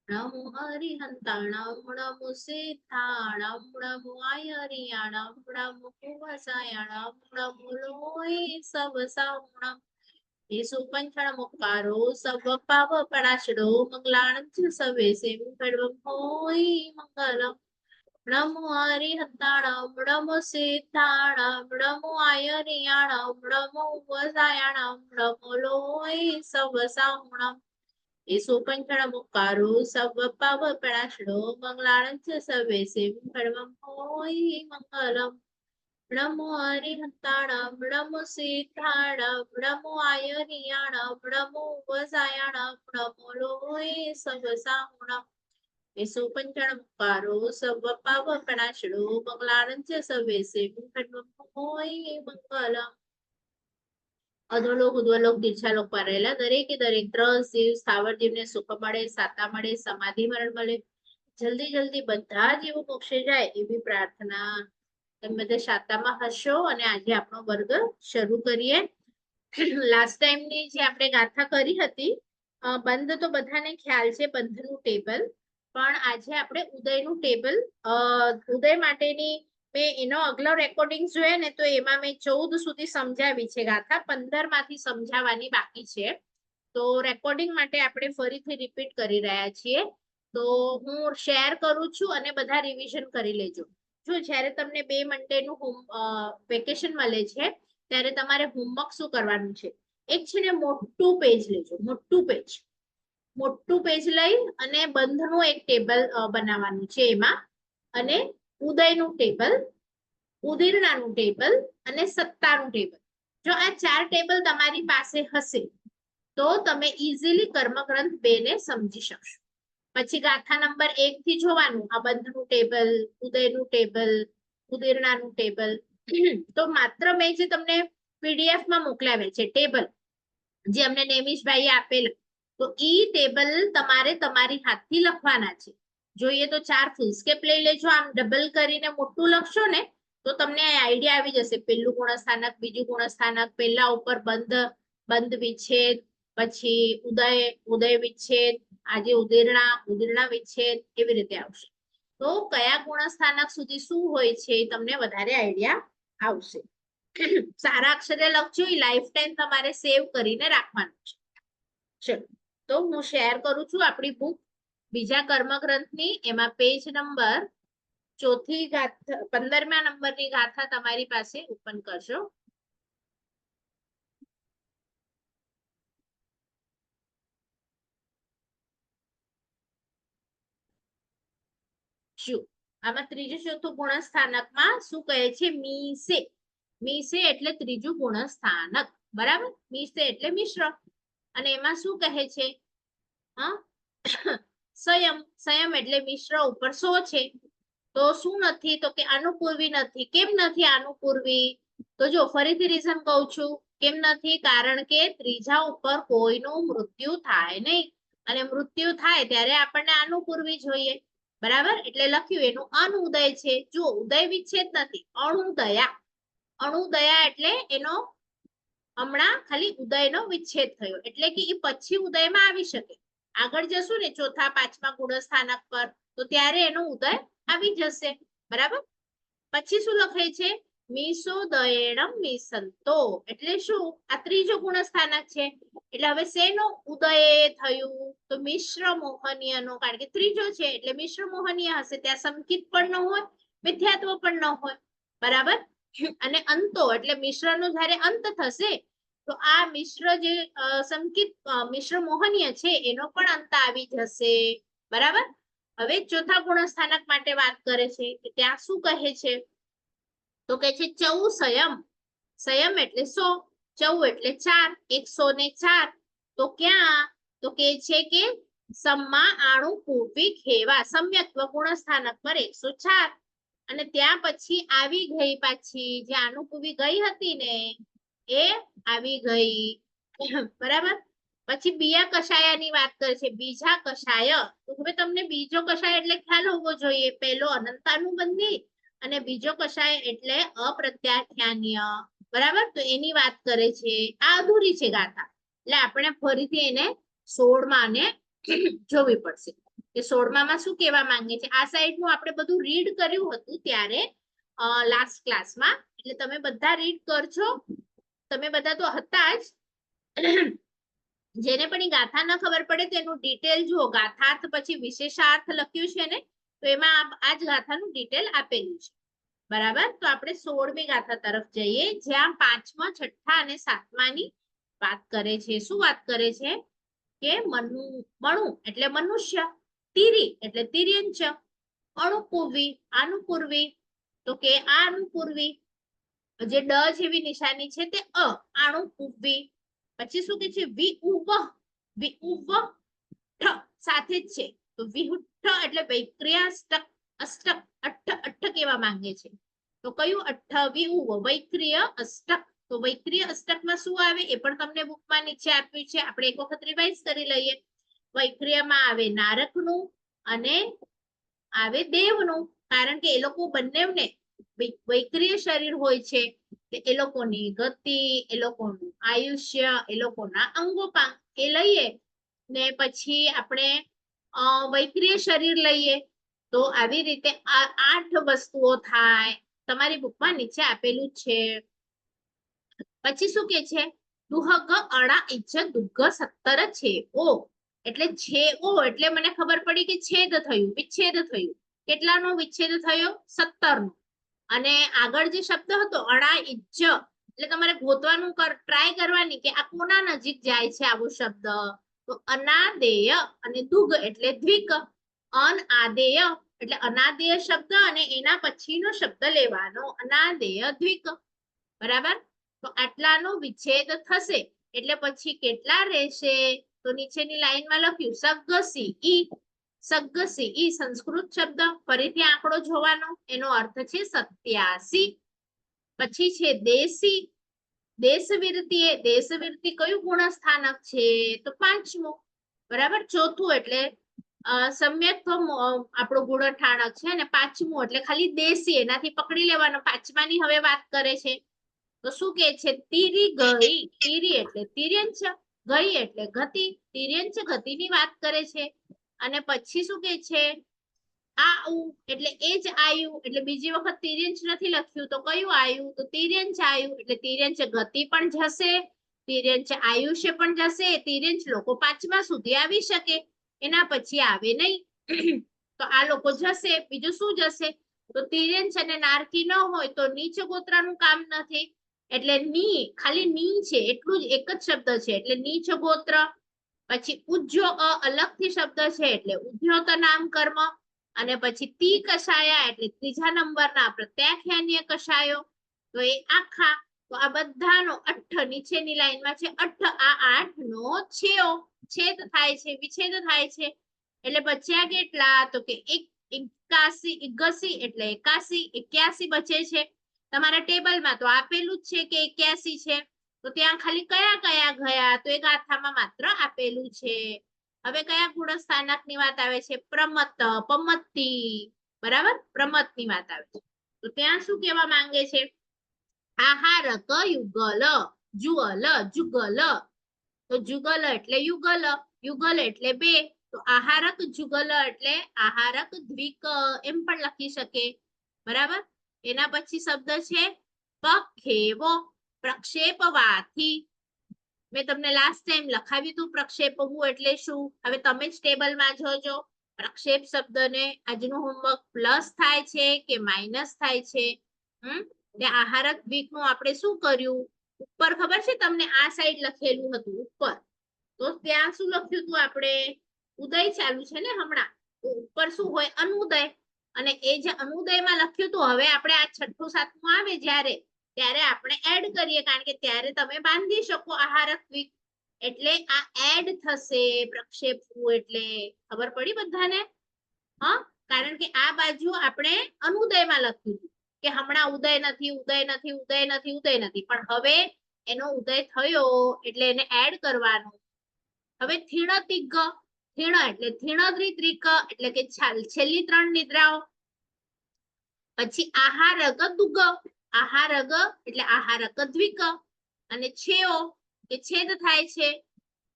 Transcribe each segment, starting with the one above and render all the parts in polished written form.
નમો હરિહંતાણમ નમો સિદ્ધાણમ નમો આયરિયાણમ નમો કુવસાયાણમ નમો લોય સવસાવણમ ઈસુ પંચણમુક્કારો serve પાવ પરાશડો મંગલાણં ચ સવેસે મંગળમ હોય મંગલમ નમો હરિહંતાણમ નમો સિદ્ધાણમ નમો આયરિયાણમ નમો કુવસાયાણમ નમો લોય સવસાવણમ ઈસુ પંચણમુક્કારો serve પાવ પરાશડો મંગલાણં ચ સવેસે મંગળમ હોય મંગલમ નમો હરિહંતાણમ નમો સિદ્ધાણમ નમો આયરિયાણમ નમો વસાયાણમ નમો લોય સવસાહુણમ ઈસુ પંચણમુક્કારો સવ પાવ પરાશડો મંગલાણં ચ સવેસે મંગળમ હોય મંગલમ અધોલોક ઉદ્વલોક દીર્ઘાલોક પારેલા દરેકે દરેક ત્રસ જીવ સ્થાવર જીવને સુખ મળે સાતા મળે સમાધિ મરણ મળે જલ્દી જલ્દી બધા જીવો મોક્ષે જાય એવી પ્રાર્થના તમે બધા શાતામાં હશો અને આજે આપણો વર્ગ શરૂ કરીએ લાસ્ટ ટાઈમની જે આપણે ગાથા કરી હતી બંધ તો બધાને ખ્યાલ છે બંધનું ટેબલ પણ આજે આપણે ઉદયનું ટેબલ ઉદય માટેની મેં એનો અગલો રેકોર્ડિંગ જોયે ને તો એમાં મેં 14 સુધી સમજાવી છે ગાથા 15 માંથી સમજાવવાની બાકી છે તો રેકોર્ડિંગ માટે આપણે ફરીથી રિપીટ કરી રહ્યા છીએ તો હું શેર કરું છું અને બધા રિવિઝન કરી લેજો જો જ્યારે તમને 2 મંડેનું હોમ વેકેશન મળે છે ત્યારે તમારે હોમવર્ક શું કરવાનું છે એક છે ને મોટું પેજ લેજો મોટું પેજ લઈ અને બંધનું એક ટેબલ બનાવવાનું છે એમાં અને ઉદયનું ટેબલ ઉદીરણાનું ટેબલ અને સત્તાનું ટેબલ જો આ 4 ટેબલ તમારી પાસે હશે તો તમે ઇઝીલી કર્મગ્રંથ 2 ને સમજી શકશો પછી ગાથા નંબર 1 થી જોવાનું આ બંધનું ટેબલ ઉદયનું ટેબલ ઉદીરણાનું ટેબલ તો માત્ર મેં જે તમને પીડીએફ માં મોકલાવેલ છે ટેબલ જે અમને નેમિશભાઈએ આપેલા તો ઈ ટેબલ તમારે તમારી હાથથી લખવાના છે જોઈએ તો 4 ફૂલ સ્કેપ લઈ લેજો આમ ડબલ કરીને મોટું લખશો ને તો તમને આઈડિયા આવી જશે પેલું ગુણસ્થાનક બીજું ગુણસ્થાનક પેલા ઉપર બંધ વિચ્છેદ પછી ઉદય વિચ્છેદ આજે ઉદીરણા વિચ્છેદ એવી રીતે આવશે તો કયા ગુણસ્થાનક સુધી શું હોય છે એ તમને વધારે આઈડિયા આવશે સારા અક્ષરે લખજો એ લાઈફ ટાઈમ તમારે સેવ કરીને રાખવાનું છે ચલો તો હું શેર કરું છું આપણી બુક બીજા કર્મગ્રંથની એમાં પેજ નંબર 15મા નંબરની ગાથા તમારી પાસે ઓપન કરજો શું આમાં ત્રીજું ચોથું ગુણસ્થાનકમાં શું કહે છે મીસે એટલે ત્રીજું ગુણસ્થાનક બરાબર મીસે એટલે મિશ્ર અને એમાં શું કહે છે સંયમ એટલે મિશ્ર ઉપર સો છે તો શું નથી તો કે અનુપૂર્વી નથી કેમ નથી અનુપૂર્વી તો જો ફરીથી રીઝન કહું છું કેમ નથી કારણ કે ત્રીજા ઉપર કોઈનું મૃત્યુ થાય નહીં અને મૃત્યુ થાય ત્યારે આપણને અનુપૂર્વી જોઈએ બરાબર એટલે લખ્યું એનું અનુદય છે જો ઉદય વિચ્છેદ નથી અણુદયા એટલે એનો હમણાં ખાલી ઉદયનો વિચ્છેદ થયો એટલે કે એ પછી ઉદયમાં આવી શકે આગળ જશું ને ચોથા પાંચમા ગુણસ્થાનક પર તો ત્યારે એનો ઉદય આવી જશે બરાબર પછી શું લખાય છે મીસોદયેણમ મિસંતો એટલે શું આ ત્રીજો ગુણસ્થાનક છે એટલે હવે શેનો ઉદય થયું તો મિશ્ર મોહનીય નો કારણ કે ત્રીજો છે એટલે મિશ્ર મોહનીય હશે ત્યાં સંકિત પણ ન હોય મિથ્યાત્વ પણ ન હોય બરાબર અને અંતો એટલે મિશ્રનો જ્યારે અંત થશે તો આ મિશ્ર જે સંકિત મિશ્ર મોહનીય છે એનો પણ અંત આવી જશે બરાબર હવે ચોથા ગુણસ્થાનક માટે વાત કરે છે કે ત્યાં શું કહે છે તો કે છે ચૌ સંયમ એટલે 100 ચૌ એટલે 4 104 તો ક્યાં તો કે છે કે સમા આણુ પૂર્વી ખેવા સમ્યક્વ ગુણસ્થાનક પર 104 અને ત્યાં પછી આવી ગઈ પાછી જે અનુપૂર્વી ગઈ હતી ને એ આવી ગઈ બરાબર પછી બીજા કષાયની વાત કરે છે બીજા કષાય તો હવે તમને બીજો કષાય એટલે ખ્યાલ હોવો જોઈએ પહેલો અનંતાનુબંધી અને બીજો કષાય એટલે અપ્રત્યાખ્યાનીય બરાબર તો એની વાત કરે છે આ અધૂરી છે ગાથા એટલે આપણે ફરીથી એને 16 માં જોવી પડશે કે 16માં શું કહેવા માંગે છે. આ સાઈડનું આપણે બધું રીડ કર્યું હતું ત્યારે લાસ્ટ ક્લાસમાં, એટલે તમે બધા રીડ કરજો. તમે બધા તો હતા જ. જેને પણ ગાથા ન ખબર પડે તેનું ડિટેલ જુઓ. ગાથાર્થ પછી વિશેષાર્થ લખ્યું છે ને, તો એમાં આ જ ગાથાનું ડિટેલ આપેલું છે. બરાબર. તો આપણે 16મી ગાથા તરફ જઈએ, જ્યાં 5મા, 6ઠ્ઠા અને 7માની વાત કરે છે. શું વાત કરે છે? કે મણુ એટલે મનુષ્ય, તીરી એટલે તિર્યંચ, અણુપૂર્વી આનુપૂર્વી, તો કે આ અનુપૂર્વી, જે ડ જેવી નિશાની છે તે આણુપૂર્વી. પછી શું કે છે? વિઉવ ઠ સાથે જ છે, તો વિહુઠ્ઠ એટલે વૈક્રિય અષ્ટક, અષ્ટક અઠ્ઠ કેવા માંગે છે. તો કયું અઠ્ઠ? વિઉવ વૈક્રિય અષ્ટક. તો વૈક્રિય અષ્ટકમાં શું આવે એ પણ તમને બુકમાં નીચે આપ્યું છે, આપણે એક વખત રિવાઇઝ કરી લઈએ. વૈક્રિયમાં આવે નારકનું અને આવે દેવનું, કારણ કે એ લોકો બંનેને વૈક્રિય શરીર હોય છે. એ લોકોની ગતિ, એ લોકોનું આયુષ્ય, એ લોકોના અંગોપાંગ એ લઈએ ને પછી આપણે વૈક્રિય શરીર લઈએ, તો આવી રીતે આ 8 વસ્તુઓ થાય. તમારી બુકમાં નીચે આપેલું છે. પછી શું કે છે? દુહગ અણા ઇચ્છ દુગ્ગ 17 છે ઓ, એટલે છે ઓ એટલે મને ખબર પડી કે છેદ થયું, વિચ્છેદ થયું. કેટલાનો વિચ્છેદ થયો? 17નો. અને આગળ જે શબ્દ હતો અણા ઇચ્છ, એટલે તમારે ગોતવાનું ટ્રાય કરવાની કે આ કોના નજીક જાય છે આવો શબ્દ. તો અનાદેય અને દુગ એટલે દ્વિક, અનાદેય એટલે અનાદેય શબ્દ અને એના પછીનો શબ્દ લેવાનો, અનાદેય દ્વિક. બરાબર. તો આટલાનો વિચ્છેદ થશે એટલે પછી કેટલા રહેશે? તો નીચેની લાઈનમાં લખ્યું સગ્ગસી ઈ. સગ્ગસી ઈ સંસ્કૃત શબ્દ, ફરીથી આંકડો જોવાનો, એનો અર્થ છે 87. પછી છે દેશી, દેશવીરતી. દેશવીરતી કયું ગુણસ્થાનક છે? તો 5મું. બરાબર. ચોથું એટલે સમ્યક્ત્વ આપણું ગુણઠાણક છે, અને 5મું એટલે ખાલી દેશી, એનાથી પકડી લેવાનો. 5માની હવે વાત કરે છે. તો શું કે છે? તીરી ગઈ. તીરી એટલે તિર્યંચ, ગઈ એટલે ગતિ, તિર્યંચ ગતિની વાત કરે છે. અને પછી શું કે છે? આયુ એટલે એ જ આયુ, એટલે બીજી વખત તિર્યંચ નથી લખ્યું, તો કયું આયુ? તો તિર્યંચ આયુ, એટલે તિર્યંચ ગતિ પણ જશે, તિર્યંચ આયુષ્ય પણ જશે. તિર્યંચ લોકો 5મા સુધી આવી શકે, એના પછી આવે નહીં. તો આ લોકો જશે. બીજું શું જશે? તો તિર્યંચ અને નારકી ન હોય તો નીચ ગોત્રનું કામ નથી, એટલે ની, ખાલી ની છે એટલું જ, એક જ શબ્દ છે એટલે નીચ ગોત્ર. પછી ઉજ્જો અલગથી શબ્દ છે એટલે ઉદ્યોત નામ કર્મ. અને પછી તી કષાયા એટલે 3જા નંબરના પ્રત્યાખ્યાનીય કષાયો, તો એ આખા. તો આ બધાનો 8 નીચેની લાઈનમાં છે 8. આ 8નો છેદ થાય છે, વિચ્છેદ થાય છે. એટલે બચ્યા કેટલા? તો કે 81 એટલે 81 બચે છે. તમારા ટેબલમાં તો આપેલું જ છે કે 81 છે, તો ત્યાં ખાલી કયા કયા ગયા? તો એ ગાથામાં માત્ર આપેલું છે. હવે કયા ગુણસ્થાનકની વાત આવે છે? પ્રમત્ત, પમત્તિ. બરાબર. પ્રમત્તની વાત આવે છે. તો ત્યાં શું કહેવા માંગે છે? આહારક યુગલ, જુઅલ જુગલ. તો જુગલ એટલે યુગલ, યુગલ એટલે 2. તો આહારક જુગલ એટલે આહારક દ્વિક એમ પણ લખી શકે. બરાબર. એના પછી શબ્દ છે પખેવો, પ્રક્ષેપવાથી. મેં તમને લાસ્ટ ટાઈમ લખાવ્યું હતું પ્રક્ષેપવું એટલે શું. હવે તમે જ ટેબલમાં જોજો. પ્રક્ષેપ શબ્દને આજનું હોમવર્ક પ્લસ થાય છે કે માઇનસ થાય છે? આહારક દ્વિકનું આપણે શું કર્યું? ઉપર ખબર છે તમને? આ સાઈડ લખેલું હતું ઉપર, તો ત્યાં શું લખ્યું હતું આપણે? ઉદય ચાલુ છે ને હમણાં, તો ઉપર શું હોય? અનુદય. અને એ જે અનુદયમાં લખ્યું હતું, હવે આપણે આ 6ઠ્ઠું 7મું આવે જ્યારે, ત્યારે આપણે એડ કરીએ, કારણ કે ત્યારે તમે બાંધી શકો આહારક દ્વિક. એટલે આ એડ થશે પ્રક્ષેપવું. એટલે ખબર પડી બધાને? હા, કારણ કે આ બાજુ આપણે અનુદયમાં લખ્યું હતું કે હમણાં ઉદય નથી, ઉદય નથી, ઉદય નથી, ઉદય નથી, પણ હવે એનો ઉદય થયો એટલે એને એડ કરવાનું. હવે થીણતિગ્ગ, થીણ એટલે થીણદ્રિત્રિક એટલે કે છેલ્લી 3 નિદ્રાઓ. પછી આહારક દુગ્ગ, આહારગ એટલે આહારક દ્વિક. અને છેઓ કે છેદ થાય છે,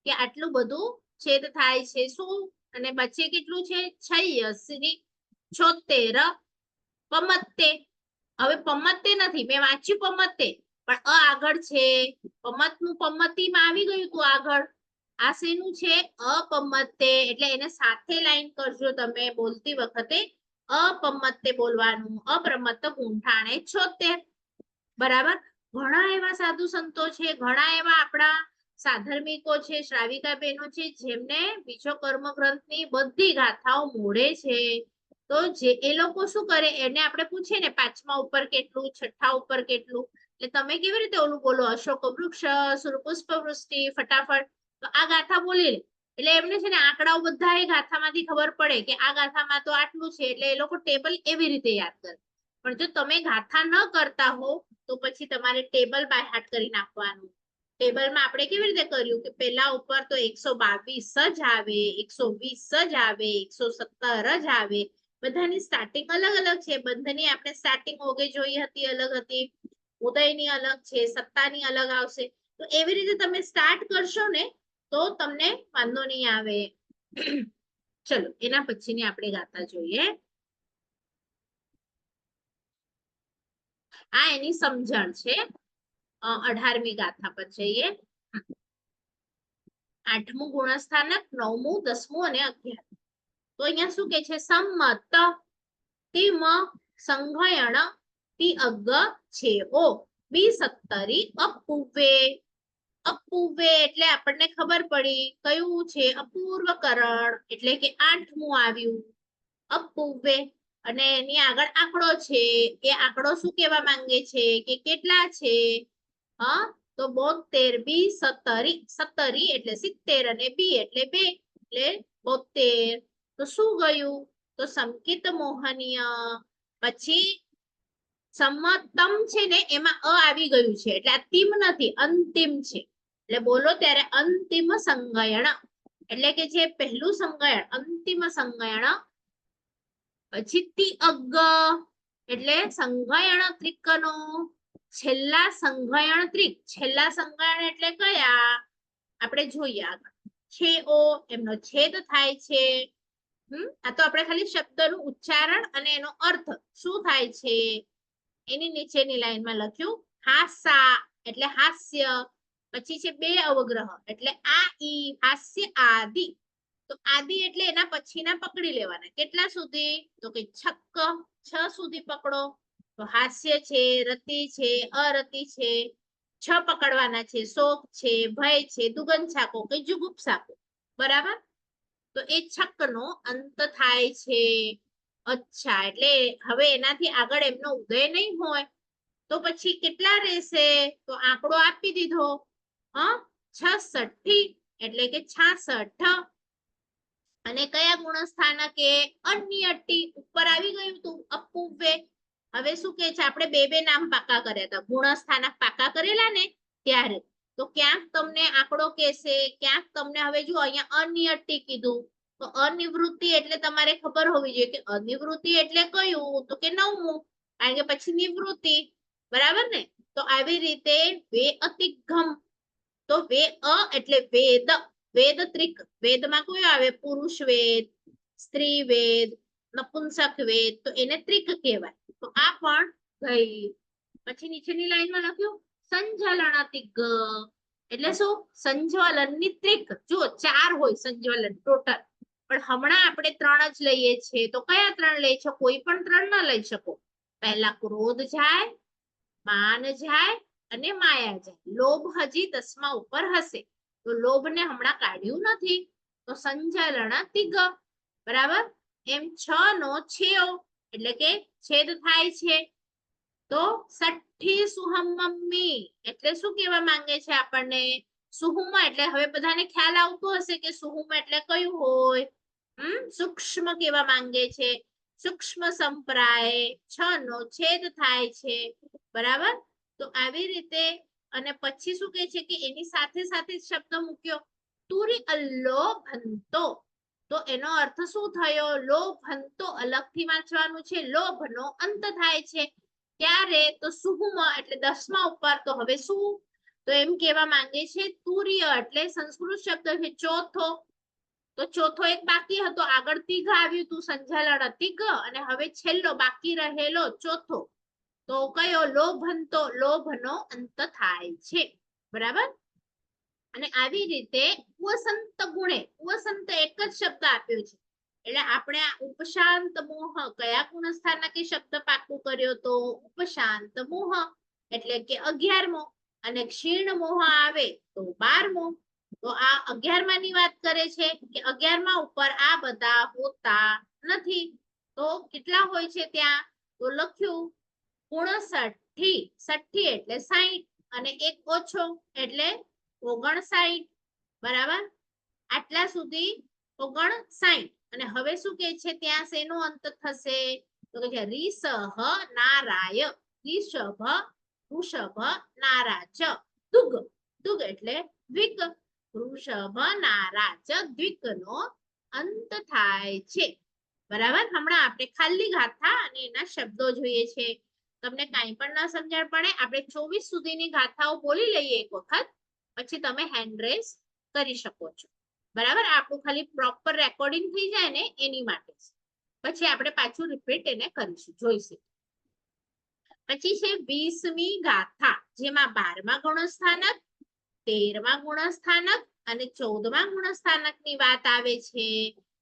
કે આટલું બધું છેદ થાય છે. શું? અને વચ્ચે કેટલું છે 86 76 પમત્તે. હવે પમત્તે નથી, મેં વાંચ્યું પમત્તે, પણ અ આગળ છે, પમતનું પમતીમાં આવી ગયું તું આગળ. આ શેનું છે અપમત્તે, એટલે એને સાથે લાઈન કરજો તમે બોલતી વખતે. અપમત્તે બોલવાનું, અપ્રમત્ત ગુંઠાણે 76. બરાબર. ઘણા એવા સાધુ સંતો છે, ઘણા એવા આપણા સાધર્મિકો છે, શ્રાવિકા બહેનો છે, જેમને બીજો કર્મ ગ્રંથની બધી ગાથાઓ મોઢે છે. તો જે એ લોકો શું કરે, એને આપણે પૂછીએ ને 5મા ઉપર કેટલું, 6ઠ્ઠા ઉપર કેટલું, એટલે તમે કેવી રીતે ઓલું બોલો અશોક વૃક્ષ સુરપુષ્પ વૃષ્ટિ ફટાફટ, તો આ ગાથા બોલી લે. એટલે એમને છે ને આંકડાઓ બધા એ ગાથામાંથી ખબર પડે કે આ ગાથામાં તો આટલું છે, એટલે એ લોકો ટેબલ એવી રીતે યાદ કરે. પણ જો તમે ગાથા ન કરતા હો તો પછી તમારે ટેબલ બાય હાર્ટ કરી નાખવાનું. ટેબલમાં આપણે કેવી રીતે કર્યું કે પેલા ઉપર તો 122 જ આવે, 120 જ આવે, 117 જ આવે. બધાની સ્ટાર્ટિંગ અલગ અલગ છે. બંધની આપણે સ્ટાર્ટિંગ ઓગે જોઈ હતી, અલગ હતી. ઉદયની અલગ છે, સત્તાની અલગ આવશે. તો એવી રીતે તમે સ્ટાર્ટ કરશો ને તો તમને વાંધો નહીં આવે. ચલો એના પછીની આપણે ગાથા જોઈએ. આ એની સમજણ છે. 18મી ગાથા પર જઈએ. 8મું ગુણસ્થાનક, 9મું, 10મું અને 11. તો અહીંયા શું કે છે, સંમત તિમ સંઘયણ તિ અગ છેઓ બી સત્તરી અપૂવે. અપૂવે એટલે આપણને ખબર પડી કયું છે અપૂર્વકરણ, એટલે કે 8મું આવ્યું અપૂવે. અને એની આગળ આંકડો છે, એ આંકડો શું કહેવા માંગે છે કે કેટલા છે. હા, તો 72 બી સત્તરી, સત્તરી એટલે 70 અને બી એટલે 2 એટલે 72. તો શું ગયું, તો સંકિત મોહનીય. પછી સમતમ છે ને એમાં અ આવી ગયું છે, એટલે આ તિમ નથી, અંતિમ છે. એટલે બોલો ત્યારે અંતિમ સંગયણ, એટલે કે જે પહેલું સંગયણ, અંતિમ સંગયણ. પછી તિ અગ એટલે સંગયણ ત્રિકનો છેલ્લા સંગયણ ત્રિક. છેલ્લા સંગયણ એટલે કયા આપણે જોઈએ આગળ. છે ઓ એમનો છેદ થાય છે. આ તો આપણે ખાલી શબ્દનું ઉચ્ચારણ અને એનો અર્થ શું થાય છે એની નીચેની લાઈનમાં લખ્યું. હાસા એટલે હાસ્ય. પછી છે 2 અવગ્રહ એટલે આ ઈ હાસ્ય આદિ. તો આદિ એટલે એના પછીના પકડી લેવાના. કેટલા સુધી, તો કે 6 સુધી પકડો. તો હાસ્ય છે, રતિ છે, અરતિ છે, 6 પકડવાના છે, શોક છે, ભય છે, દુગંછાકો કે જુગુપ્સાકો. બરાબર. તો એ 6 નો અંત થાય છે. અચ્છા, એટલે હવે એનાથી આગળ એમનો ઉદય નહીં હોય તો પછી કેટલા રહેશે, તો આંકડો આપી દીધો 66 એટલે કે 66. અને કયા ગુણસ્થાનકે અન્ય ટી ઉપર આવી ગયું તું અપૂવે. હવે શું કે છે, આપણે બે નામ પાકા કર્યા હતા, ગુણસ્થાનક પાકા કરેલા ને ત્યારે. તો ક્યાંક તમને આંકડો કહેશે, ક્યાંક તમને, હવે જો અહીંયા અનિયતિ કીધું, તો અનિવૃત્તિ એટલે તમારે ખબર હોવી જોઈએ કે અનિવૃત્તિ એટલે કયું, તો કે 9મું, કારણ કે પછી નિવૃત્તિ. બરાબર ને. તો આવી રીતે વે અતિગમ. તો વે અ એટલે વેદ, વેદ ત્રિક. વેદમાં કયો આવે, પુરુષ વેદ, સ્ત્રી વેદ, નપુંસક વેદ, તો એને ત્રિક કહેવાય. તો આ પણ ગઈ. પછી નીચેની લાઈનમાં લખ્યું સંજલનાતિગ એટલે શું, સંજ્વલનની ત્રિક. જો 4 હોય સંજ્વલન ટોટલ, પણ હમણાં આપણે 3 જ લઈએ છીએ. તો કયા 3 લઈ છો, કોઈ પણ 3 ના લઈ શકો. પહેલા ક્રોધ જાય, માન જાય અને માયા જાય. લોભ હજી 10મા ઉપર હશે, તો લોભને હમણાં કાઢ્યું નથી, તો સંજલનાતિગ. બરાબર. એમ 6 નો છેઓ એટલે કે છેદ થાય છે. તો સઠ્ઠી સુહમ્મી એટલે શું કહેવા માંગે છે આપણને, સુહુમ એટલે હવે બધાને ખ્યાલ આવતો હશે કે સુહુમ એટલે કયું હોય. સૂક્ષ્મ કહેવા માંગે છે. સૂક્ષ્મ સંપ્રાય 6 નો છેદ થાય છે. બરાબર. તો આવી રીતે. અને પછી શું કહે છે કે એની સાથે સાથે શબ્દ મૂક્યો તુરી અલ્લો ભંતો. તો એનો અર્થ શું થયો, લોભંતો અલગથી વાંચવાનું છે. લોભનો અંત થાય છે. ક્યારે, તો સુહુમ એટલે 10મા ઉપર. તો હવે શું, તો એમ કહેવા માંગે છે તુર્ય એટલે સંસ્કૃત શબ્દ છે ચોથો. તો ચોથો એક બાકી હતો, આગળ તીઘ આવ્યું તું સંઝલણ તીઘ, અને હવે છેલ્લો બાકી રહેલો ચોથો તો કયો લોભનો અંત થાય છે, બરાબર. અને આવી રીતે ઉપસંત ગુણે, ઉપસંત એક જ શબ્દ આપ્યો છે એટલે આપણે આ ઉપશાંત મોહ કયા ગુણસ્થાનકે શબ્દ પાકું કર્યો તો ઉપશાંત મોહ એટલે કે 11મો, અને ક્ષીણ મોહ આવે તો 12મો. તો આ 11મા ની વાત કરે છે કે 11મા ઉપર આ બધા હોતા નથી. તો કેટલા હોય છે ત્યાં? તો લખ્યું 59, 60 એટલે 60, અને એક ઓછો એટલે 59, બરાબર. આટલા સુધી 59. અને હવે શું કે છે ત્યાં શેનો અંત થશે? તો કે છે રીસહ નારાય, રિષભ, વૃષભ, નારાચ, દુગ, દુગ એટલે દ્વિક, વૃષભ, નારાચ, દ્વિક નો અંત થાય છે, બરાબર. હમણાં આપણે ખાલી ગાથા અને એના શબ્દો જોઈએ છે. તમને કાંઈ પણ ન સમજણ પડે આપણે 24 સુધીની ગાથાઓ બોલી લઈએ એક વખત, પછી તમે હેન્ડ રેસ કરી શકો છો, બરાબર. આપણું ખાલી પ્રોપર રેકોર્ડિંગ થઈ જાય ને એની માટે, પછી આપણે પાછું રિપીટ એને કરીશું, જોઈશું. પછી છે 20મી ગાથા, જેમાં 12મા ગુણસ્થાનક, 13મા ગુણસ્થાનક અને 14મા ગુણસ્થાનક ની વાત આવે છે.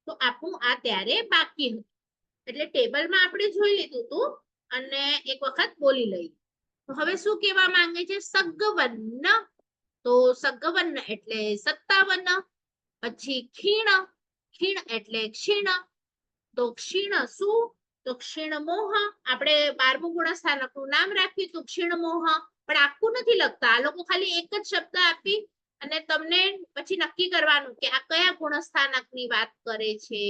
તો આપણું આ ત્યારે બાકી હતું, એટલે ટેબલમાં આપણે જોઈ લીધું હતું અને એક વખત બોલી લઈએ. તો હવે શું કહેવા માંગે છે? સગવન્ન, તો સગવન્ન એટલે 57, પછી ખીણ, ખીણ એટલે ક્ષીણ, તો ક્ષીણ શું? તો ક્ષીણ મોહ. આપણે 12મું ગુણસ્થાનકનું નામ રાખ્યું હતું ક્ષીણ મોહ, પણ આખું નથી લખતા આ લોકો, ખાલી એક જ શબ્દ આપી અને તમને પછી નક્કી કરવાનું કે આ કયા ગુણસ્થાનકની વાત કરે છે,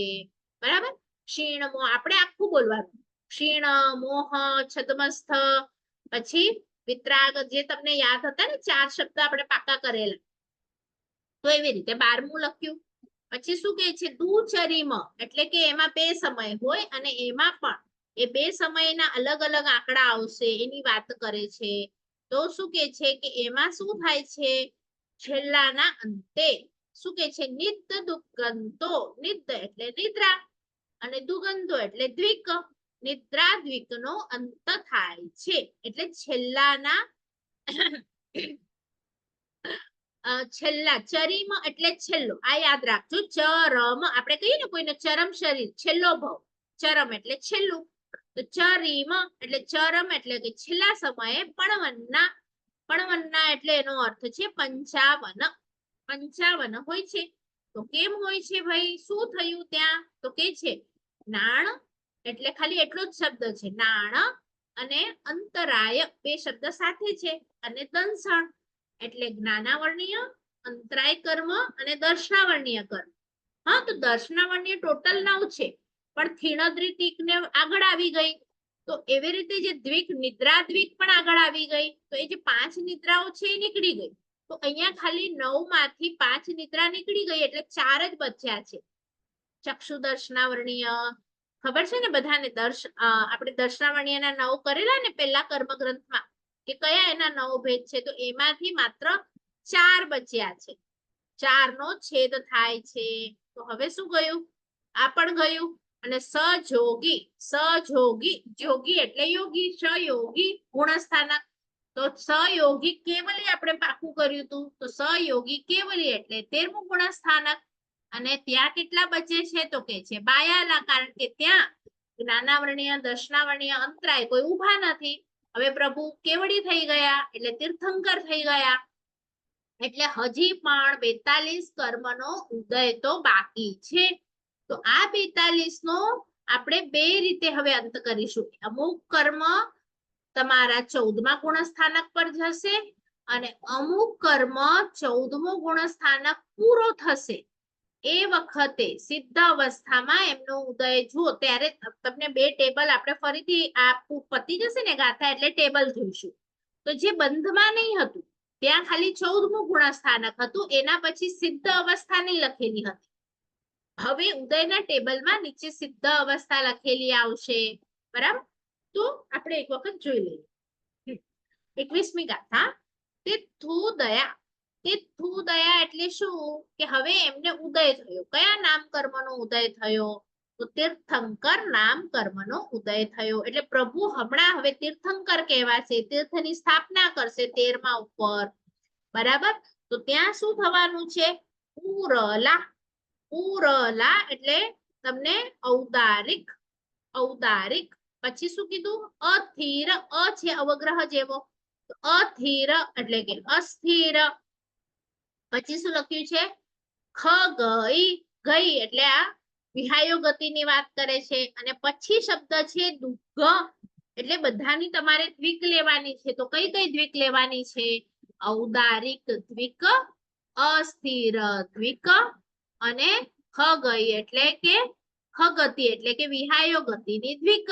બરાબર. ક્ષીણ મોહ આપણે આખું બોલવાનું, ક્ષીણ મોહ છદ્મસ્થ, પછી વિતરાગ, જે તમને યાદ હતા ને 4 શબ્દ આપણે પાકા કરેલા, તો એવી રીતે 12મું લખ્યું. પછી શું કહે છે? દુચરીમ એટલે કે એમાં 2 સમય હોય અને એમાં પણ એ 2 સમયના અલગ અલગ આંકડા આવશે એની વાત કરે છે. તો શું કહે છે કે એમાં શું થાય છે? છેલ્લાના અંતે શું કહે છે? નિદ દુગંતો, નિદ એટલે નિદ્રા અને દુગંધો એટલે દ્વિક, નિદ્રા દ્વિક નો અંત થાય છે, એટલે છેલ્લાના છેલ્લા, ચરીમ એટલે છેલ્લો, આ યાદ રાખજો. ચરમ આપણે કહીએ ને કોઈને ચરમ શરીર, છેલ્લો ભવ, ચરમ એટલે છેલ્લું. તો ચરીમ એટલે ચરમ એટલે કે છેલ્લા સમયે, પણવન્ના, પણવન્ના એટલે એનો અર્થ છે 55, 55 હોય છે. તો કેમ હોય છે ભાઈ? શું થયું ત્યાં? તો કે છે નાણ એટલે ખાલી એટલો જ શબ્દ છે, નાણ, અને અંતરાય 2 શબ્દ સાથે છે, અને દંસણ એટલે જ્ઞાનાવર્ણીય, અંતરાય કર્મ અને દર્શનાવર્ણીય કર્મ. હા, તો દર્શનાવર્ણીય ટોટલ 9 છે, પણ થીણદ્રિતિક ને આગળ આવી ગઈ. તો એવી રીતે જે દ્વિક, નિદ્રા દ્વિક પણ આગળ આવી ગઈ, તો એ જે 5 નિદ્રાઓ છે એ નીકળી ગઈ. તો અહીંયા ખાલી 9 માંથી 5 નિદ્રા નીકળી ગઈ એટલે 4 જ બચ્યા છે. ચક્ષુ દર્શનાવર્ણીય ખબર છે ને બધાને, આપણે દર્શનાવર્ણીયના 9 કરેલા ને પહેલા કર્મ ગ્રંથમાં, કે કયા એના 9 ભેદ છે, તો એમાંથી માત્ર 4 બચ્યા છે, 4 નો છેદ થાય છે. તો હવે શું ગયું? આ પણ ગયું. અને સજોગી, સજોગી, જોગી એટલે યોગી, સયોગી ગુણસ્થાનક. તો સયોગી કેવલી આપણે પાકું કર્યું હતું, તો સયોગી કેવલી એટલે 13મું ગુણસ્થાનક. અને ત્યાં કેટલા બચે છે? તો કે છે બાયાલા, કારણ કે ત્યાં જ્ઞાનાવર્ણીય, દર્શનાવર્ણીય, અંતરાય કોઈ ઊભા નથી. હવે પ્રભુ કેવડી થઈ ગયા એટલે તીર્થંકર થઈ ગયા, એટલે હજી પણ 42 કર્મનો ઉદય તો બાકી છે. તો આ 42 નો આપણે 2 રીતે હવે અંત કરીશું. અમુક કર્મ તમારા 14મા ગુણસ્થાનક પર જશે અને અમુક કર્મ 14મું ગુણસ્થાનક પૂરો થશે એ વખતે સિદ્ધ અવસ્થામાં એમનો ઉદય જુઓ, ત્યારે તમને 2 ટેબલ આપણે ફરીથી આ પતી જશે ને ગાથા એટલે ટેબલ જોઈશું. તો જે બંધમાં નહીં હતું ત્યાં ખાલી 14મું ગુણસ્થાનક હતું, એના પછી સિદ્ધ અવસ્થા નહીં લખેલી હતી. હવે ઉદયના ટેબલમાં નીચે સિદ્ધ અવસ્થા લખેલી આવશે, બરાબર. તો આપણે એક વખત જોઈ લઈએ 21મી ગાથા. તિથુદયા, તિથુદયા એટલે શું કે હવે એમને ઉદય થયો. કયા નામ કર્મનો ઉદય થયો? તો તીર્થંકર નામ કર્મનો ઉદય થયો. એટલે પ્રભુ હમણાં હવે તીર્થંકર કહેવાશે, તીર્થની સ્થાપના કરશે 13મા ઉપર. બરાબર. તો ત્યાં શું થવાનું છે? ઉરલા. ઉરલા એટલે તમને ઔદારિક. ઔદારિક. પછી શું કીધું? અસ્થિર. અ છે અવગ્રહ જેવો, અસ્થિર એટલે કે અસ્થિર. પછી શું લખ્યું છે? ગઈ. ગઈ એટલે આ વિહાયો ગતિની વાત કરે છે. અને પછી શબ્દ છે દુગ્ગ. એટલે બધાની તમારે દ્વિક લેવાની છે. તો કઈ કઈ દ્વિક લેવાની છે? ઔદારિક દ્વિક, અસ્થિર દ્વિક અને ગઈ એટલે કે ગતિ એટલે કે વિહાયો ગતિની દ્વિક.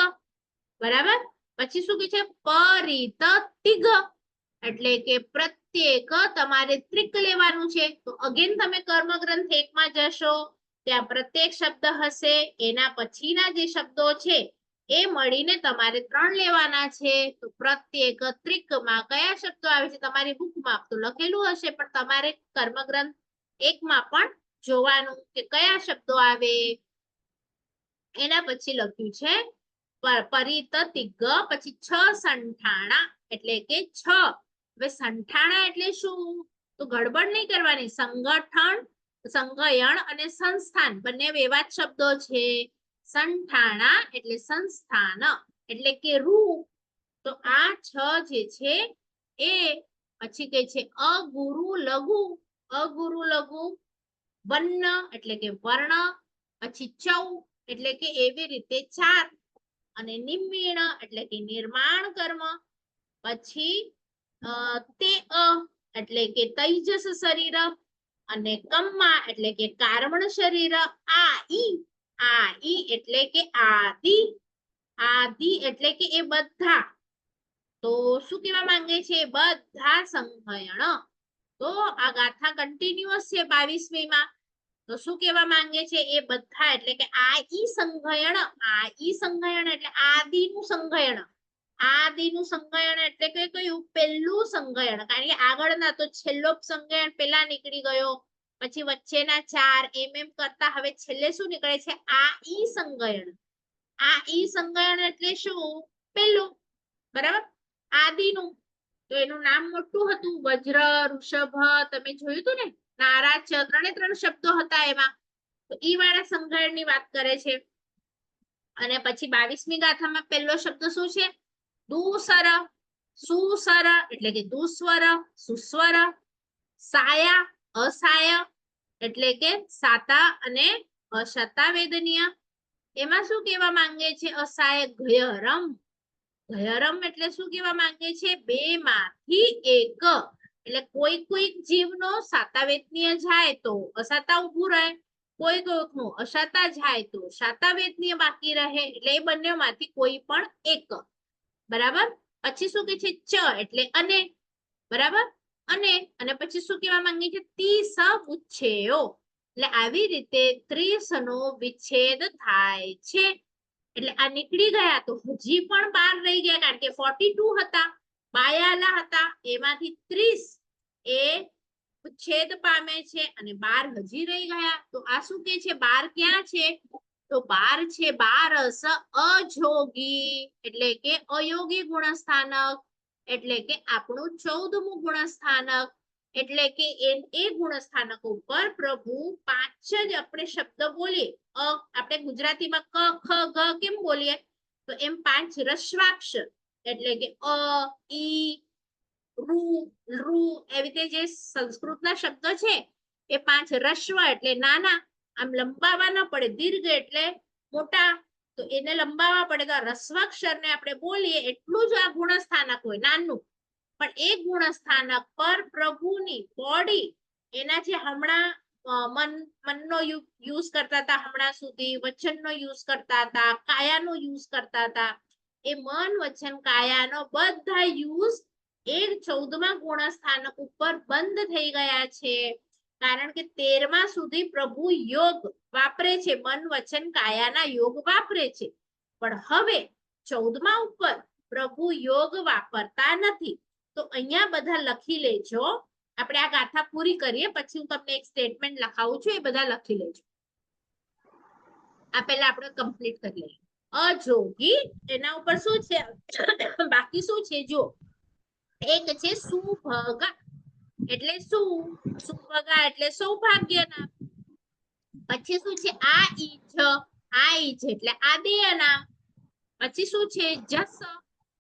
બરાબર. પછી શું કે છે? પરિતિગ એટલે કે પ્રત્યેક તમારે ત્રિક લેવાનું છે. તો અગેન તમે કર્મગ્રંથ 1 માં જશો, ત્યાં પ્રત્યેક શબ્દ હશે, એના પછીના જે શબ્દો છે એ મળીને તમારે 3 લેવાના છે. તો પ્રત્યેક ત્રિકમાં કયા શબ્દો આવે છે? તમારી બુકમાં તો લખેલું હશે, પણ તમારે કર્મગ્રંથ 1 માં પણ જોવાનું કે કયા શબ્દો આવે. એના પછી લખ્યું છે પરિતિગ, પછી 6 સંઠાણા એટલે કે 6. હવે સંઠાણા એટલે શું? તો ગડબડ નહીં કરવાની. સંગઠન, સંગયણ અને સંસ્થાન બંને એવા જ શબ્દો છે. સંઠાણા એટલે સંસ્થાન એટલે કે રૂ. તો આ 6 જે છે એ પછી કે છે અગુરુ લઘુ. અગુરુ લઘુ. વર્ણ એટલે કે વર્ણ. પછી ચૌ એટલે કે એવી રીતે 4. અને નિમ્મીણ એટલે કે નિર્માણ કર્મ. પછી તે એટલે કે તૈજસ શરીર. અને કમ્મા એટલે કે કાર્મણ શરીર. આ ઈ એટલે કે આદિ. આદિ એટલે કે એ બધા. તો શું કહેવા માંગે છે? બધા સંઘયણ. તો આ ગાથા કન્ટિન્યુઅસ છે 22મી માં. તો શું કહેવા માંગે છે? એ બધા એટલે કે આ ઈ સંઘયણ. આ ઈ સંઘયણ એટલે આદિનું સંઘયણ. આદિનું સંઘયણ એટલે કે કયું? પહેલું સંઘયણ. કારણ કે આગળના તો છેલ્લો સંઘયણ પેલા નીકળી ગયો, પછી વચ્ચેના 4 એમ કરતા હવે છેલ્લે શું નીકળે છે? આ ઈ સંઘયણ. આ ઈ સંઘયણ એટલે શું? પેલું. બરાબર. આદિનું. તો એનું નામ મોટું હતું વજ્ર, ઋષભ. તમે જોયું હતું ને? નારાચ. 3 શબ્દો હતા એમાં. તો ઈ વાળા સંઘયણની વાત કરે છે. અને પછી 22મી ગાથામાં પહેલો શબ્દ શું છે? દુસર. સુસર એટલે કે દુસ્વર, સુસ્વર. સાયા, અસાય એટલે કે સાતા અને અશતા વેદનીય. એમાં શું કહેવા માંગે છે? અસાય ઘયરમ. ઘયરમ એટલે શું કહેવા માંગે છે? 2 માંથી 1. એટલે કોઈ જીવનો સાતા વેદનીય જાય તો અસાતા ઉભું રહે, કોઈકનું અસાતા જાય તો સાતા વેદનીય બાકી રહે. એટલે એ બંનેમાંથી કોઈ પણ એક. બરાબર. પછી શું કે છે? ચ એટલે અને. બરાબર. અને પછી શું કહેવા માંગે છે? 30 ઉચ્છેયો. એટલે આવી રીતે 30 નો વિચ્છેદ થાય છે. એટલે આ નીકળી ગયા તો હજી પણ 12 રહી ગયા, કારણ કે 42 હતા, બાયાલા હતા. એમાંથી 30 એ ઉચ્છેદ પામે છે અને 12 હજી રહી ગયા. તો આ શું કે છે? 12 ક્યાં છે? તો 12 છે 12 અજોગી એટલે કે અયોગી ગુણસ્થાનક. એટલે કે આપણું 14મું ગુણસ્થાનક. એટલે કે એ ગુણસ્થાનક ઉપર પ્રભુ 5 જ આપણે શબ્દ બોલીએ. આપણે ગુજરાતીમાં ક, ખ, ગ કેમ બોલીએ? તો એમ 5 રસ્વાક્ષર એટલે કે અ, ઈ, રૂ, ઋ એવી રીતે જે સંસ્કૃતના શબ્દો છે એ 5 રસ્વ એટલે નાના, આમ લંબાવા ન પડે. દીર્ઘ એટલે મોટા, તો એને લંબાવા પડે. તો રસ્વાક્ષરને આપણે બોલીએ એટલું જ આ ગુણસ્થાનક હોય, નાનું. પણ એ ગુણસ્થાનક પર પ્રભુની બોડી, એના જે હમણાં મનનો યુઝ કરતા હતા, હમણાં સુધી વચનનો યુઝ કરતા હતા, કાયાનો યુઝ કરતા હતા, એ મન, વચન, કાયાનો બધા યુઝ એ 14મા ગુણસ્થાનક ઉપર બંધ થઈ ગયા છે. કારણ કે 13મા સુધી પ્રભુ યોગ વાપરે છે, મન, વચન, કાયાના યોગ વાપરે છે. પણ હવે 14મા ઉપર પ્રભુ યોગ વાપરતા નથી. તો અહીંયા બધા લખી લેજો આપણે આ ગાથા પૂરી કરીએ પછી હું તમને એક સ્ટેટમેન્ટ લખાવું છું, એ બધા લખી લેજો. આ પહેલા આપણે કમ્પ્લીટ કરી લઈએ. અજોગી એના ઉપર શું છે બાકી શું છે જો એક છે સુભગા એટલે શું સુભગા એટલે સૌભાગ્યના. પછી શું છે આ ઈજ એટલે આદેય નામ. પછી શું છે જસ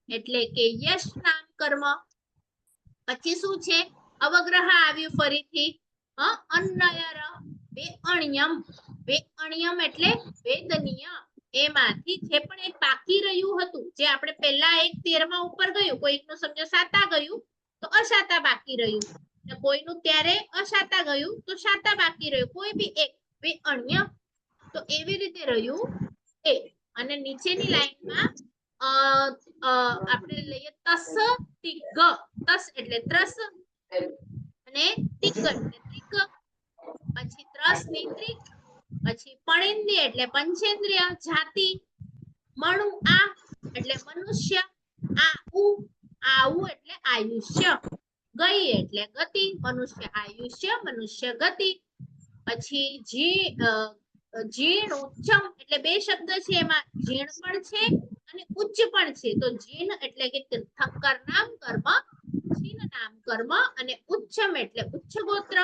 એટલે કે યશ નામ કર્મ. પછી શું છે અવગ્રહ આવ્યું ફરીથી અન્નયર બે અણ્યમ એટલે વેદનીય. એમાંથી જે પણ એક બાકી રહ્યું હતું, જે આપણે પહેલા એક 13 ઉપર ગયું, કોઈકનું સમજો સાતા ગયું તો અશાતા બાકી રહ્યું, ને કોઈનું ત્યારે અશાતા ગયું તો શાતા બાકી રહ્યું, કોઈ બી એક બે અણ્ય. તો એવી રીતે રહ્યું એ. અને નીચેની લાઈનમાં આપણે લઈએ તસ તિગ. તસ એટલે ત્રસ અને તિગ એટલે ત્રિક. પછી ત્રસ ની ત્રિક. પછી પણેન્દ્રિય એટલે પંચેન્દ્રિય જાતિ. મણુ આ એટલે મનુષ્ય. આવું એટલે આયુષ્ય. ગઈ એટલે ગતિ, મનુષ્ય આયુષ્ય મનુષ્ય ગતિ. પછી જીણ ઉચ્ચમ એટલે બે શબ્દ છે, એમાં જીણ પણ છે અને ઉચ્ચ પણ છે. તો જીણ એટલે કે તીર્થંકર નામ કર્મ, જીન નામ કર્મ, અને ઉચ્ચમ એટલે ઉચ્ચ ગોત્ર.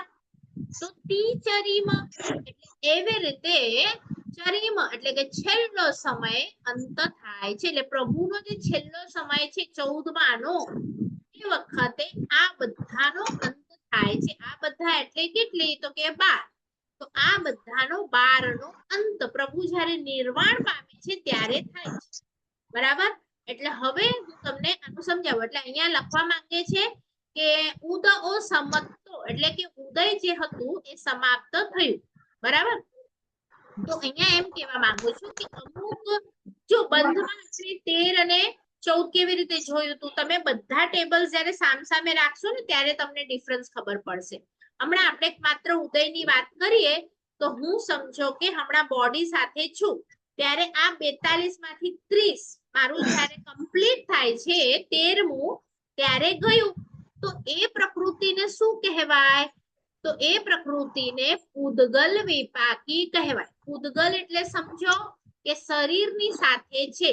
તો તી ચરીમ એટલે એવી રીતે ચરીમ એટલે કે છેલ્લો સમય અંત થાય છે. એટલે પ્રભુનો જે છેલ્લો સમય છે 14માનો, એ વખતે આ બધાનો અંત થાય છે. આ બધા એટલે કેટલી? તો કે 12. તો આ બધાનો 12 નો અંત પ્રભુ જ્યારે નિર્વાણ પામે છે ત્યારે થાય છે. બરાબર? એટલે હવે હું તમને આનું સમજાવું. એટલે અહીંયા લખવા માંગે છે કે ઉદઓ સમત્તો એટલે કે ઉદય જે હતું એ સમાપ્ત થયું. બરાબર? તો અહીંયા એમ કહેવા માંગુ છું કે અમુક જો બંધમાં આપણે 13 અને 14 કેવી રીતે જોયું હતું, તમે બધા ટેબલ જ્યારે સામસામે રાખશો ને ત્યારે તમને ડિફરન્સ ખબર પડશે. હમણાં આપણે માત્ર ઉદયની વાત કરીએ તો હું સમજો કે હમણાં બોડી સાથે છું, ત્યારે આ 42 માંથી 30 મારું જ્યારે કમ્પ્લીટ થાય છે 13મું, ત્યારે ગયું. તો એ પ્રકૃતિને શું કહેવાય? તો એ પ્રકૃતિને પૂદગલ વિપાકી કહેવાય. પૂદગલ એટલે સમજો કે શરીરની સાથે છે.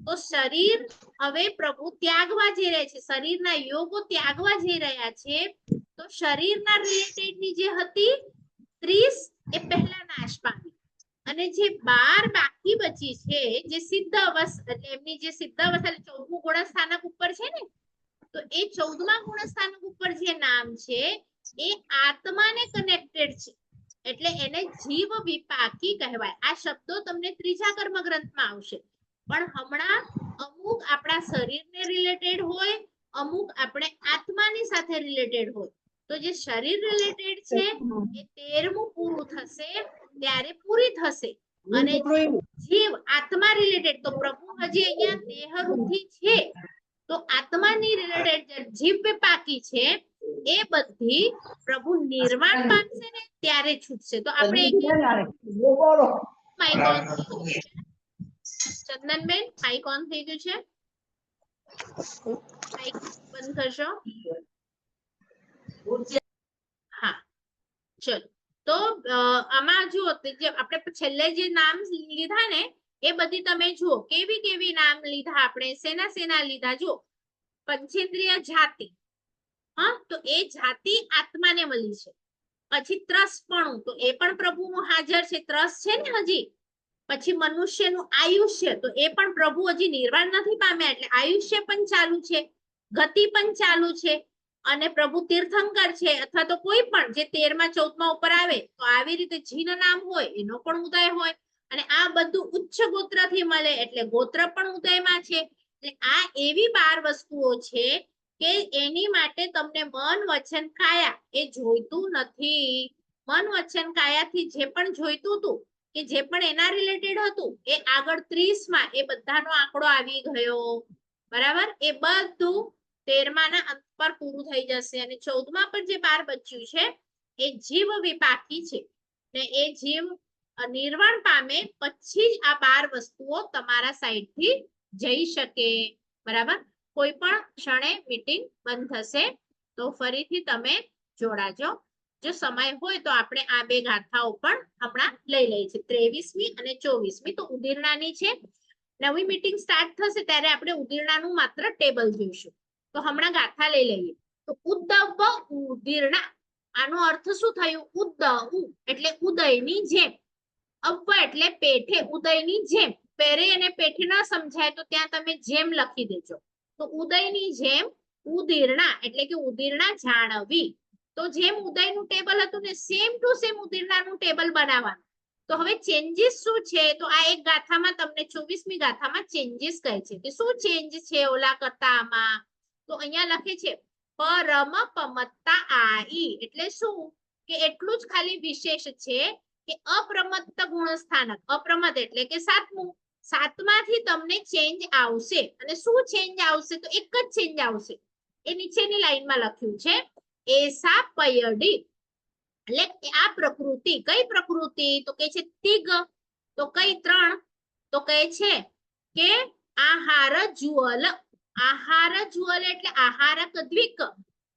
તો શરીર હવે પ્રભુ ત્યાગવા જઈ રહ્યા છે, શરીરના યોગો ત્યાગવા જઈ રહ્યા છે. તો શરીરના રિલેટેડની જે હતી 30 એ પહેલા નાશ પામી, અને જે 12 બાકી બચી છે, જે સિદ્ધ અવસ્થા એટલે એમની જે સિદ્ધ અવસ્થા એટલે 14મું ગુણસ્થાનક ઉપર છે ને, તો એ 14મા ગુણસ્થાનક ઉપર જે નામ છે એ આત્માને કનેક્ટેડ છે, એટલે એને જીવ વિપાકી કહેવાય. આ શબ્દો તમને ત્રીજા કર્મ ગ્રંથમાં આવશે. પણ હમણાં અમુક આપણા શરીરને રિલેટેડ હોય, અમુક આપણે આત્માની સાથે રિલેટેડ હોય. તો જે શરીર રિલેટેડ છે એ 13મું પૂરું થશે ત્યારે પૂરી થશે, અને જીવ આત્મા રિલેટેડ તો પ્રભુ હજી અહીંયા દેહરૂપી છે, તો આત્માની રિલેટેડ જીવ વિપાકી છે એ બધી પ્રભુ નિર્વાણ પામશે ને ત્યારે છૂટશે. તો આપણે માઈક ઓન થઈ ગયું છે. ચંદનબેન માઈક ઓન થઈ ગયું છે, માઈક બંધ કરશો. હા ચલો. તો આમાં જુઓ જે આપણે છેલ્લે જે નામ લીધા ને એ બધી તમે જુઓ કેવી કેવી નામ લીધા, આપણે શેના શેના લીધા. જુઓ પંચેન્દ્રિય જાતિ, હા, તો એ જાતિ આત્માને મળી છે. પછી ત્રસપણું, તો એ પણ પ્રભુનું હાજર છે, ત્રસ છે ને હજી. પછી મનુષ્યનું આયુષ્ય, તો એ પણ પ્રભુ હજી નિર્વાણ નથી પામ્યા એટલે આયુષ્ય પણ ચાલુ છે, ગતિ પણ ચાલુ છે. અને પ્રભુ તીર્થંકર છે, અથવા તો કોઈ પણ જે 13મા 14મા ઉપર આવે તો આવી રીતે જીન નામ હોય એનો પણ ઉદય હોય. અને આ બધું ઉચ્ચ ગોત્રથી મળે એટલે ગોત્ર પણ ઉદયમાં છે. એટલે આ એવી 12 વસ્તુઓ છે કે એની માટે તમને મન વચન કાયા એ જોઈતું નથી. મન વચન કાયાથી જે પણ જોઈતું હતું કે જે પણ એના રિલેટેડ હતું એ આગળ 30માં એ બધાનો આંકડો આવી ગયો. બરાબર? એ બધું 13માના અંત પર પૂરું થઈ જશે, અને 14મા પર જે 12 બચ્યું છે એ જીવ વિપાકી છે, ને એ જીવ નિર્વાણ પામે પછી જ આ 12 વસ્તુઓ તમારા સાઈડથી જઈ શકે. બરાબર? કોઈ પણ ક્ષણે મીટિંગ બંધ થશે, તો ફરીથી તમે જોડાજો. જો સમય હોય તો આપણે આ બે ગાથાઓ પણ હમણાં લઈ લઈએ છીએ, 23મી અને 24મી. તો ઉદીરણાની છે, નવી મીટિંગ સ્ટાર્ટ થશે ત્યારે આપણે ઉદીરણાનું માત્ર ટેબલ જોઈશું. તો હમણાં ગાથા લઈ લઈએ. તો ઉદ્દવ ઉદીરણા, આનો અર્થ શું થયું? ઉદ્દવ એટલે ઉદયની જેમ, અવ્વ એટલે પેઠે, ઉદયની જેમ. પેરે અને પેઠે ન સમજાય તો ત્યાં તમે જેમ લખી દેજો. તો ઉદયની જેમ ઉદીરણા એટલે કે ઉદીરણા જાણવી. તો જેમ ઉદયનું ટેબલ હતું ને સેમ ટુ સેમ ઉદીરણાનું ટેબલ બનાવવાનું. તો હવે ચેન્જીસ શું છે? તો આ એક ગાથામાં તમને 24મી ગાથામાં ચેન્જીસ કહે છે કે શું ચેન્જ છે ઓલા કરતા આમાં. તો અહીંયા લખે છે પરમ પમત્તા આઈ, એટલે શું કે એટલું જ ખાલી વિશેષ છે કે અપ્રમત્ત ગુણસ્થાનક, અપ્રમત્ત એટલે કે સાતમું, સાતમાંથી તમને ચેન્જ આવશે. અને શું ચેન્જ આવશે? તો એક જ ચેન્જ આવશે, એ નીચેની લાઈનમાં લખ્યું છે એસા પયડી, એટલે આ પ્રકૃતિ, કઈ પ્રકૃતિ? તો કે છે તિગ. તો કઈ? ત્રણ. તો કહે છે કે આહાર જુઅલ, આહાર જુઅલ એટલે આહારક દ્વિક,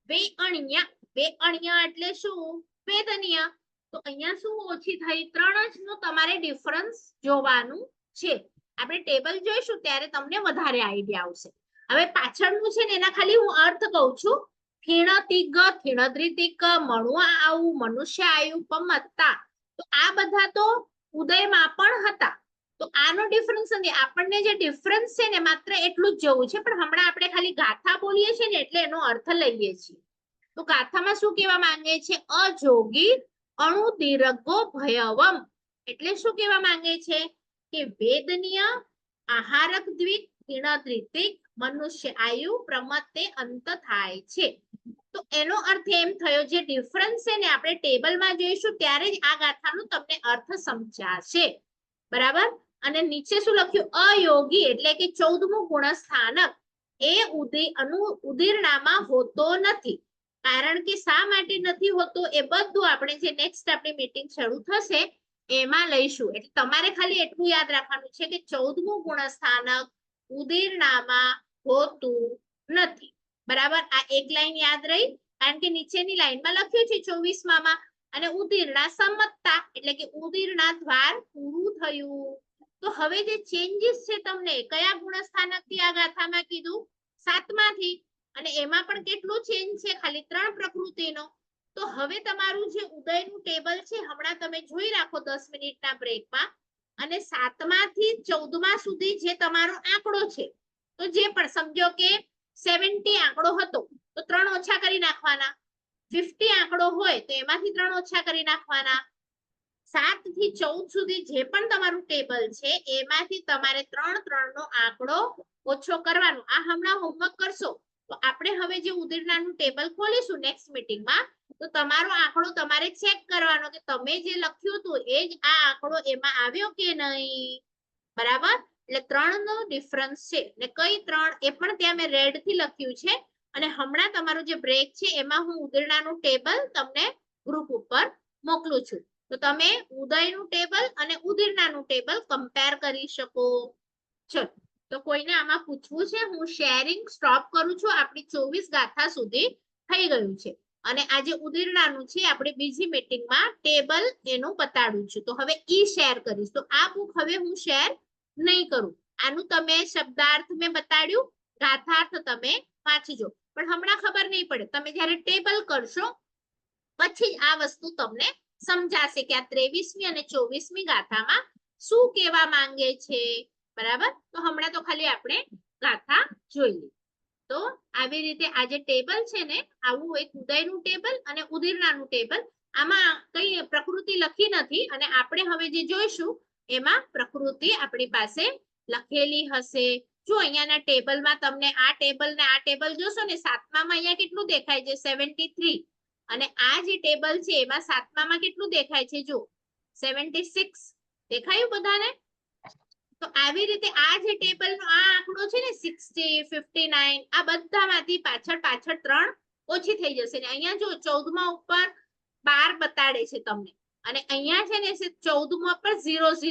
બે અણ્ય, બે અણ્ય એટલે શું? વેદનીય. તો અહીંયા શું ઓછી થઈ? ત્રણ જ નું તમારે ડિફરન્સ જોવાનું છે. આપણે ટેબલ જોઈશું ત્યારે તમને વધારે આઈડિયા આવશે. હવે પાછળનું છે ને એના ખાલી હું અર્થ કહું છું. ખીણતિગ, ખીણદ્રિતિક, મણુઆ આવું, મનુષ્ય આયુ, પમત્તા. તો આ બધા તો ઉદયમાં પણ હતા. તો આનો ડિફરન્સ નથી, આપણને જે ડિફરન્સ છે ને માત્ર એટલું જ જોવું છે. પણ હમણાં આપણે ખાલી ગાથા બોલીએ છીએ ને એટલે એનો અર્થ લઈએ છીએ. તો ગાથામાં શું કહેવા માંગે છે? અજોગી અણુ દીર્ઘો ભયવમ, એટલે શું કહેવા માંગે છે કે વેદનીય, આહારક દ્વિક, ખીણદ્રિતિક, મનુષ્ય આયુ, પ્રમત્તે અંત થાય છે. તો એનો અર્થ એમ થયો જે ડિફરન્સ છે ને આપણે ટેબલમાં જોઈશું ત્યારે જ આ ગાથાનો તમને અર્થ સમજાશે. બરાબર? અને નીચે શું લખ્યું? અયોગી એટલે કે 14મું ગુણસ્થાનક એ ઉદીરણામાં હોતો નથી. કારણ કે શા માટે નથી હોતો એ બધું આપણે જે નેક્સ્ટ આપણી મીટિંગ શરૂ થશે એમાં લઈશું. એટલે તમારે ખાલી એટલું યાદ રાખવાનું છે કે 14મું ગુણસ્થાનક ઉદીરણામાં હોતું નથી. બરાબર? આ એક લાઈન યાદ રહી, કારણ કે નીચેની લાઈનમાં લખ્યું છે 24માં, અને ઉદીરણા સમત્તા એટલે કે ઉદીરણા દ્વાર પૂરું થયું. તો હવે જે ચેન્જીસ છે તમને કયા ગુણસ્થાનકથી આ ગાથામાં કીધું? 7માંથી. અને એમાં પણ કેટલું ચેન્જ છે? ખાલી 3 પ્રકૃતિનો. તો હવે તમારું જે ઉદયનું ટેબલ છે હમણાં તમે જોઈ રાખો 10 મિનિટના બ્રેકમાં. અને 7માંથી 14મા સુધી જે તમારો આંકડો છે, તો જે પણ સમજો કે 70 આંકડો હતો તો 3 ઓછા કરી નાખવાના. 50 આંકડો હોય તો એમાંથી 3 ઓછા કરી નાખવાના. 7 થી 14 સુધી જે પણ તમારું ટેબલ છે એમાંથી તમારે 3 નો આંકડો ઓછો કરવાનો. આ હમણાં હોમવર્ક કરશો તો આપણે હવે જે ઉદીરણાનું ટેબલ ખોલીશું નેક્સ્ટ મીટિંગમાં, તો તમારો આંકડો તમારે ચેક કરવાનો કે તમે જે લખ્યું હતું એ જ આ આંકડો એમાં આવ્યો કે નહીં. બરાબર? એટલે 3 નો ડિફરન્સ છે. ને કઈ 3 એ પણ ત્યાં મેં રેડ થી લખ્યું છે. અને હમણાં તમારું જે બ્રેક છે એમાં હું ઉદીરણાનું ટેબલ તમને ગ્રુપ ઉપર મોકલું છું. તો તમે ઉદયનું ટેબલ અને ઉદીરણાનું ટેબલ કમ્પેર કરી શકો છો. તો કોઈને આમાં પૂછવું છે? હું શેરિંગ સ્ટોપ કરું છું. આપણી 24 ગાથા સુધી થઈ ગયું છે. અને આજે ઉદીરણાનું છે આપણે બીજી મીટિંગમાં ટેબલ એનું બતાડું છું. તો હવે ઈ શેર કરીશ. તો આ બુક હવે હું શેર નહીં કરું. આનું તમે શબ્દાર્થ મેં બતાડ્યું, ગાથાર્થ તમે વાંચીજો. પણ હમણાં ખબર નહીં પડે, તમે જ્યારે ટેબલ કરશો પછી આ વસ્તુ તમને સમજાશે કે આ 23મી અને 24મી ગાથામાં શું કહેવા માંગે છે. બરાબર? તો હમણાં તો ખાલી આપણે ગાથા જોઈ લઈએ. તો આવી રીતે આ જે ટેબલ છે ને, આવું એક ઉદયનું ટેબલ અને ઉદીરણાનું ટેબલ. આમાં કઈ પ્રકૃતિ લખી નથી અને આપણે હવે જે જોઈશું એમાં પ્રકૃતિ આપણી પાસે લખેલી હશે. જો અહીંયાના ટેબલમાં તમને આ ટેબલ ને આ ટેબલ જોશો ને, 7મામાં અહીંયા કેટલું દેખાય છે? 73. અને આ જે ટેબલ છે એમાં 7મામાં કેટલું દેખાય છે? જો 76. દેખાયું બધાને? તો આવી રીતે આ જે ટેબલનો આ આંકડો છે ને 60, 59, આ બધામાંથી પાછળ 3 ઓછી થઈ જશે. ને અહીંયા જો 14મા ઉપર 12 બતાડે છે તમને, અને અહીંયા છે ને 14મા ઉપર 0 0